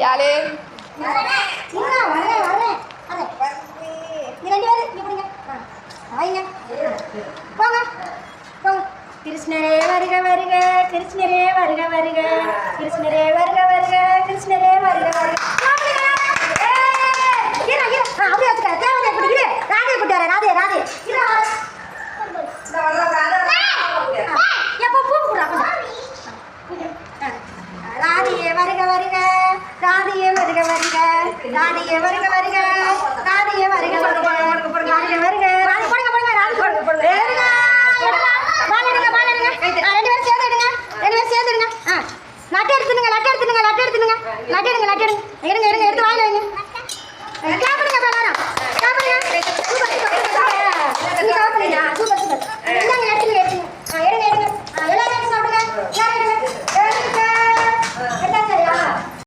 யாரு கிருஷ்ணரே வருக வருக கிருஷ்ணரே வருக வருக கிருஷ்ணரே வருக வருக கிருஷ்ணரே வருக வருக. அப்படியே வச்சுக்க தேவதை பிடிக்குது ராதே கூட்டாரு ராதே ராதே எப்போ பூ கூட ராதியே வருக வருக ராதியே வருக வருக ராதியே வருக வருக ராதியே வருக வருக வருக வருக போடுங்க போடுங்க ராதி போடுங்க போடுங்க பால் எடுங்க பால் எடுங்க ரெண்டு பேரும் சேர்ந்து எடுங்க ரெண்டு பேரும் சேர்ந்து எடுங்க லட்டு எடுத்துடுங்க லட்டு எடுத்துடுங்க லட்டு எடுத்துடுங்க லட்டு எடுங்க லட்டு எடுங்க எடுங்க எடுங்க எடுத்து வாயில வைங்க சாப்பிடுங்க எல்லாரும் சாப்பிடுங்க சூப்பர் சூப்பர் சூப்பர்